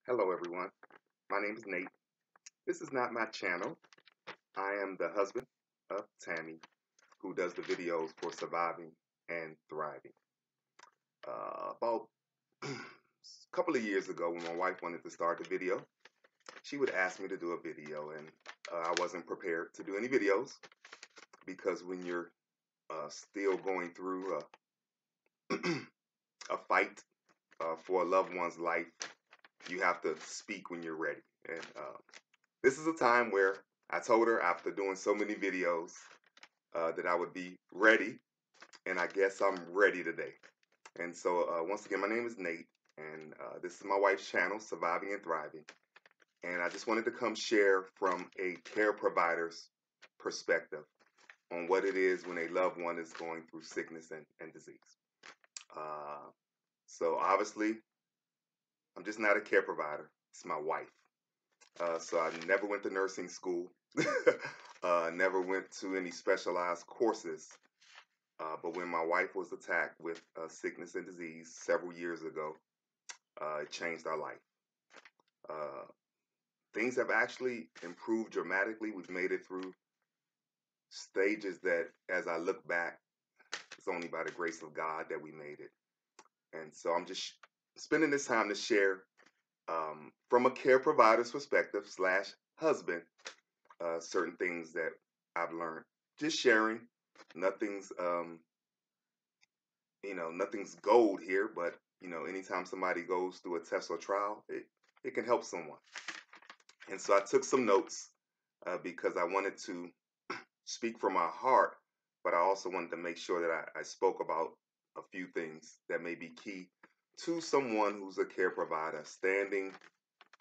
Hello, everyone. My name is Nate. This is not my channel. I am the husband of Tammy, who does the videos for Surviving and Thriving. About a couple of years ago, when my wife wanted to start the video, she would ask me to do a video, and I wasn't prepared to do any videos because when you're still going through a fight for a loved one's life, you have to speak when you're ready. And this is a time where I told her after doing so many videos that I would be ready, and I guess I'm ready today. And so, once again, my name is Nate, and this is my wife's channel, Surviving and Thriving. And I just wanted to come share from a care provider's perspective on what it is when a loved one is going through sickness and disease. So, obviously, I'm just not a care provider, it's my wife. So I never went to nursing school, never went to any specialized courses. But when my wife was attacked with sickness and disease several years ago, it changed our life. Uh, Things have actually improved dramatically. We've made it through stages that, as I look back, it's only by the grace of God that we made it. And so I'm just spending this time to share from a care provider's perspective slash husband, certain things that I've learned. Just sharing. Nothing's nothing's gold here, but anytime somebody goes through a test or trial, it can help someone. And so I took some notes because I wanted to speak from my heart, but I also wanted to make sure that I spoke about a few things that may be key to someone who's a care provider, standing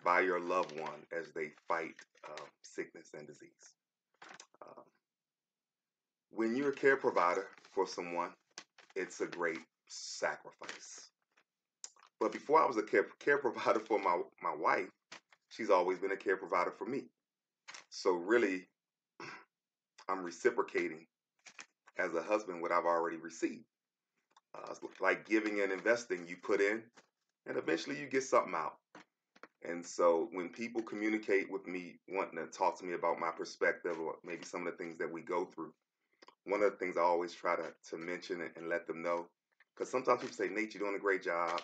by your loved one as they fight sickness and disease. Um, when you're a care provider for someone, it's a great sacrifice. But before I was a care provider for my wife, she's always been a care provider for me. So really, I'm reciprocating as a husband what I've already received. It's like giving and investing. You put in, and eventually you get something out. And so when people communicate with me, wanting to talk to me about my perspective or maybe some of the things that we go through, one of the things I always try to mention and let them know, because sometimes people say, Nate, you're doing a great job.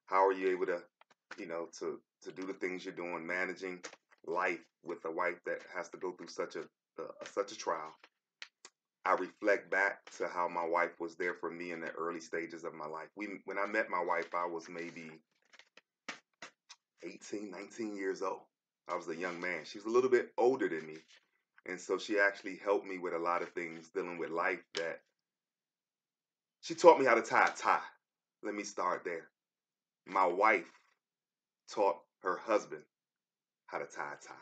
How are you able to, to do the things you're doing, managing life with a wife that has to go through such a trial? I reflect back to how my wife was there for me in the early stages of my life. When I met my wife, I was maybe 18, 19 years old. I was a young man. She was a little bit older than me. And so she actually helped me with a lot of things dealing with life that she taught me how to tie a tie. Let me start there. My wife taught her husband how to tie a tie.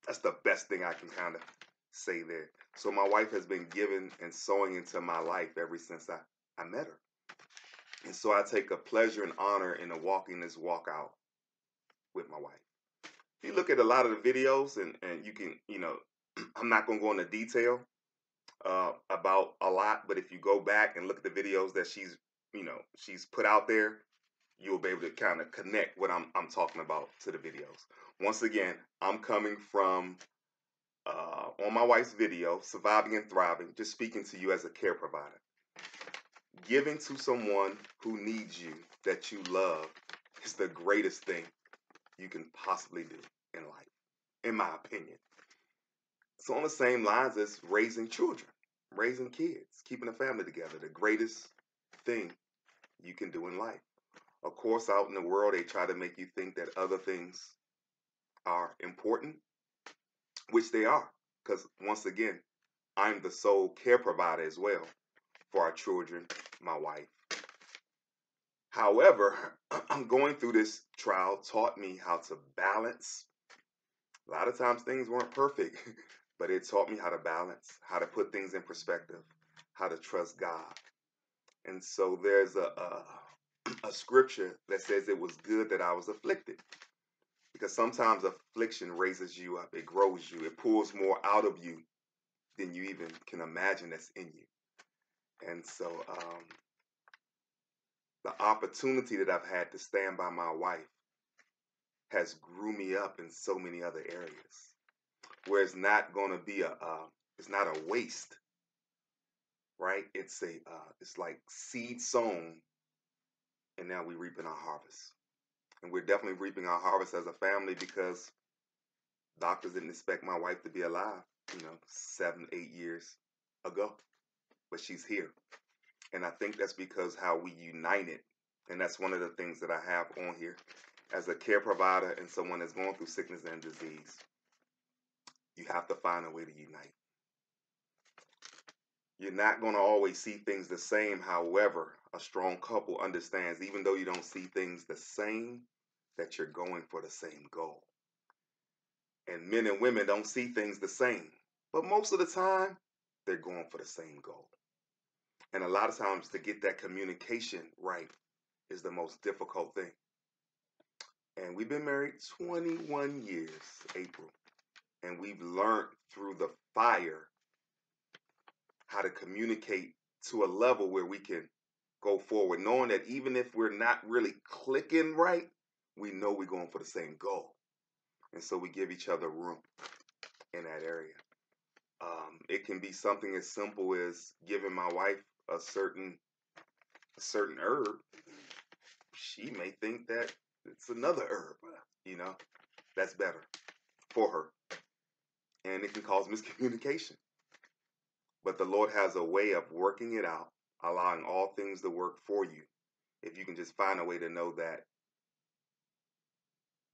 That's the best thing I can kind of say there. So my wife has been giving and sowing into my life ever since I met her. And so I take a pleasure and honor in walking this walk out with my wife. If you look at a lot of the videos and you can, I'm not going to go into detail about a lot, but if you go back and look at the videos that she's put out there, you'll be able to kind of connect what I'm talking about to the videos. Once again, I'm coming from on my wife's video, Surviving and Thriving, just speaking to you as a care provider. Giving to someone who needs you, that you love, is the greatest thing you can possibly do in life, in my opinion. So on the same lines as raising children, raising kids, keeping a family together, the greatest thing you can do in life. Of course, out in the world, they try to make you think that other things are important, which they are. Because once again, I'm the sole care provider as well for our children, my wife. However, going through this trial taught me how to balance. A lot of times things weren't perfect, but it taught me how to balance, how to put things in perspective, how to trust God. And so there's a scripture that says it was good that I was afflicted. Because sometimes affliction raises you up, it grows you, it pulls more out of you than you even can imagine that's in you. And so the opportunity that I've had to stand by my wife has grew me up in so many other areas where it's not going to be it's not a waste, right? It's like seed sown, and now we're reaping our harvest. And we're definitely reaping our harvest as a family because doctors didn't expect my wife to be alive, 7, 8 years ago, but she's here. And I think that's because how we united. And that's one of the things that I have on here as a care provider and someone that's going through sickness and disease. You have to find a way to unite. You're not going to always see things the same. However, a strong couple understands, even though you don't see things the same, that you're going for the same goal. And men and women don't see things the same, but most of the time, they're going for the same goal. And a lot of times to get that communication right is the most difficult thing. And we've been married 21 years, April. And we've learned through the fire how to communicate to a level where we can go forward, knowing that even if we're not really clicking right, we know we're going for the same goal. And so we give each other room in that area. It can be something as simple as giving my wife a certain herb. She may think that it's another herb, that's better for her. And it can cause miscommunication. But the Lord has a way of working it out, allowing all things to work for you. If you can just find a way to know that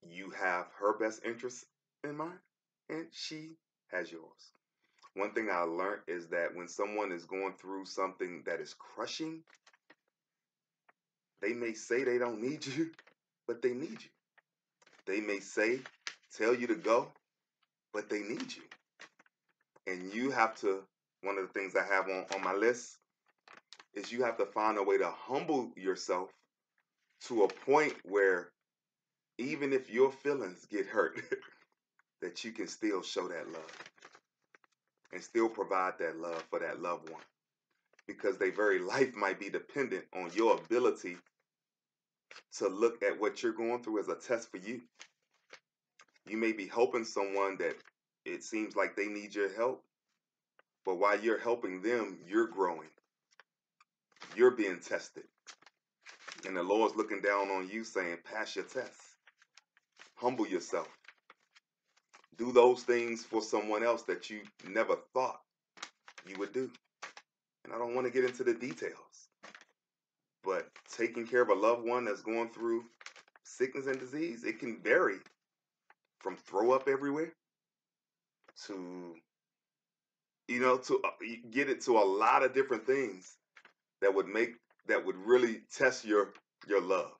you have her best interests in mind and she has yours. One thing I learned is that when someone is going through something that is crushing, they may say they don't need you, but they need you. They may tell you to go, but they need you. And you have to, one of the things I have on my list is you have to find a way to humble yourself to a point where even if your feelings get hurt, that you can still show that love and still provide that love for that loved one. Because their very life might be dependent on your ability to look at what you're going through as a test for you. You may be helping someone that it seems like they need your help, but while you're helping them, you're growing. You're being tested. And the Lord's looking down on you saying, pass your test. Humble yourself. Do those things for someone else that you never thought you would do. And I don't want to get into the details, but taking care of a loved one that's going through sickness and disease, it can vary from throw up everywhere to, to get it to a lot of different things that would really test your love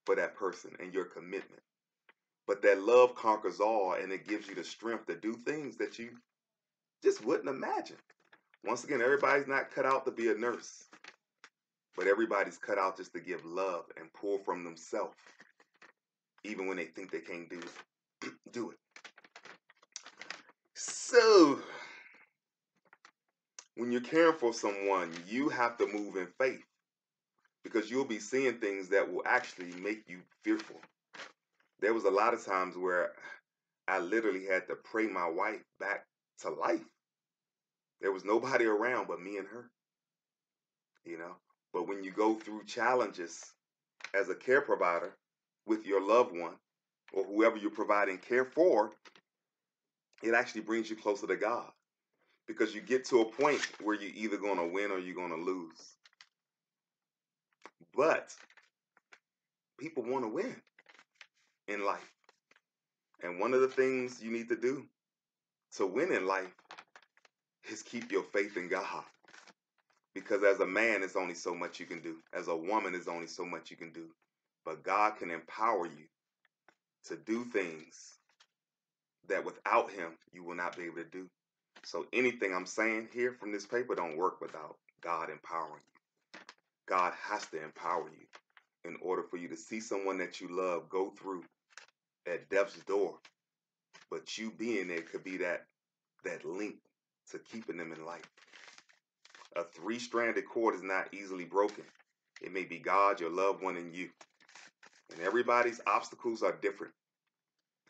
for that person and your commitment. But that love conquers all, and it gives you the strength to do things that you just wouldn't imagine. Once again, everybody's not cut out to be a nurse, but everybody's cut out just to give love and pour from themselves, even when they think they can't do it. So, when you're caring for someone, you have to move in faith because you'll be seeing things that will actually make you fearful. There was a lot of times where I literally had to pray my wife back to life. There was nobody around but me and her, But when you go through challenges as a care provider with your loved one or whoever you're providing care for, it actually brings you closer to God because you get to a point where you're either going to win or you're going to lose. But people want to win in life. And one of the things you need to do to win in life is keep your faith in God. Because as a man, it's only so much you can do. As a woman, it's only so much you can do. But God can empower you to do things that without him, you will not be able to do. So anything I'm saying here from this paper don't work without God empowering you. God has to empower you in order for you to see someone that you love go through at death's door. But you being there could be that link to keeping them in life. A 3-stranded cord is not easily broken. It may be God, your loved one, and you. And everybody's obstacles are different.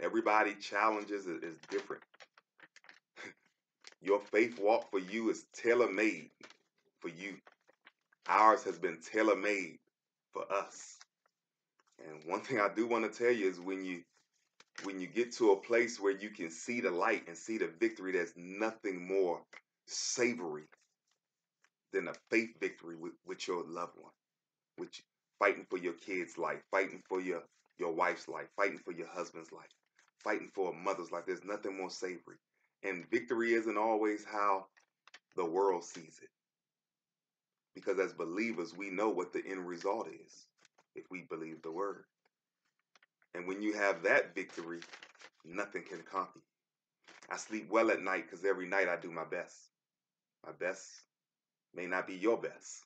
Everybody challenges is different. Your faith walk for you is tailor-made for you. Ours has been tailor-made for us. And one thing I do want to tell you is when you get to a place where you can see the light and see the victory, there's nothing more savory than a faith victory with your loved one, with fighting for your kid's life, fighting for your wife's life, fighting for your husband's life, fighting for a mother's life. There's nothing more savory. And victory isn't always how the world sees it. Because as believers, we know what the end result is if we believe the word. And when you have that victory, nothing can conquer you. I sleep well at night because every night I do my best. My best may not be your best.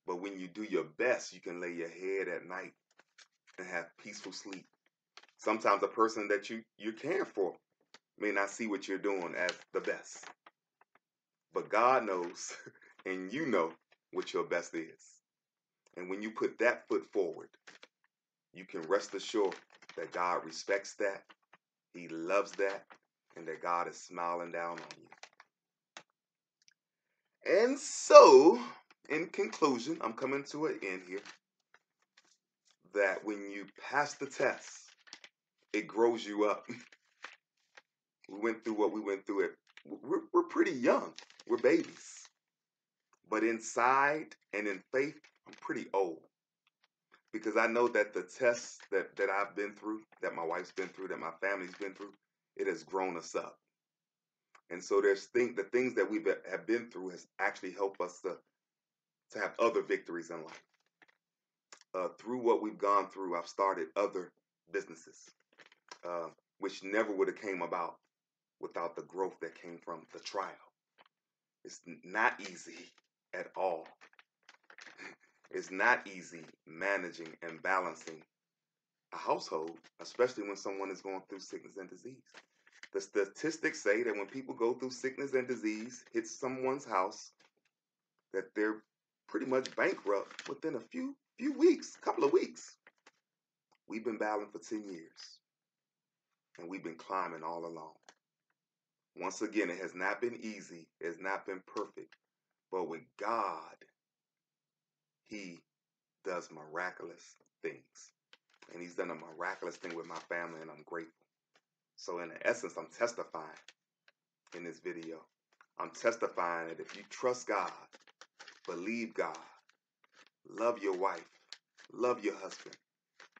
But when you do your best, you can lay your head at night and have peaceful sleep. Sometimes a person that you're caring for may not see what you're doing as the best. But God knows, and you know what your best is. And when you put that foot forward, you can rest assured that God respects that, He loves that, and that God is smiling down on you. And so, in conclusion, I'm coming to an end here, that when you pass the test, it grows you up. We went through what we went through. We're pretty young. We're babies. But inside and in faith, I'm pretty old. Because I know that the tests that I've been through, that my wife's been through, that my family's been through, it has grown us up. And so the things that we have been through has actually helped us to have other victories in life. Through what we've gone through, I've started other businesses, which never would have came about without the growth that came from the trial. It's not easy at all. It's not easy managing and balancing a household, especially when someone is going through sickness and disease. The statistics say that when people go through sickness and disease, hits someone's house, that they're pretty much bankrupt within a few weeks, couple of weeks. We've been battling for 10 years, and we've been climbing all along. Once again, it has not been easy. It has not been perfect. But with God, He does miraculous things. And He's done a miraculous thing with my family, and I'm grateful. So in essence, I'm testifying in this video. I'm testifying that if you trust God, believe God, love your wife, love your husband,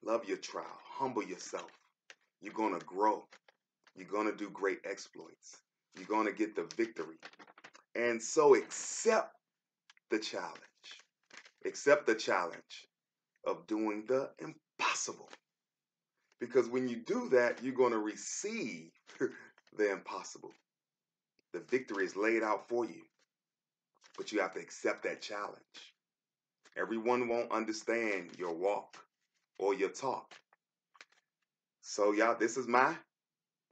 love your child, humble yourself, you're going to grow. You're going to do great exploits. You're going to get the victory. And so accept the challenge. Accept the challenge of doing the impossible. Because when you do that, you're going to receive the impossible. The victory is laid out for you. But you have to accept that challenge. Everyone won't understand your walk or your talk. So y'all, this is my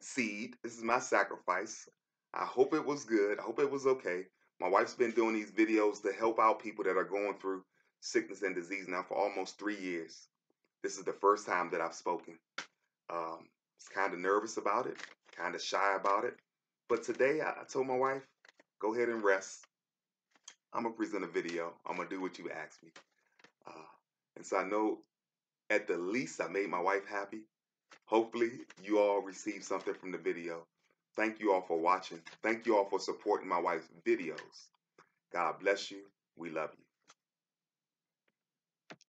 seed. This is my sacrifice. I hope it was good. I hope it was okay. My wife's been doing these videos to help out people that are going through sickness and disease now for almost 3 years. This is the first time that I've spoken. I was kind of nervous about it, kind of shy about it. But today I told my wife, go ahead and rest. I'm going to present a video. I'm going to do what you asked me. And so I know at the least I made my wife happy. Hopefully you all received something from the video. Thank you all for watching. Thank you all for supporting my wife's videos. God bless you. We love you.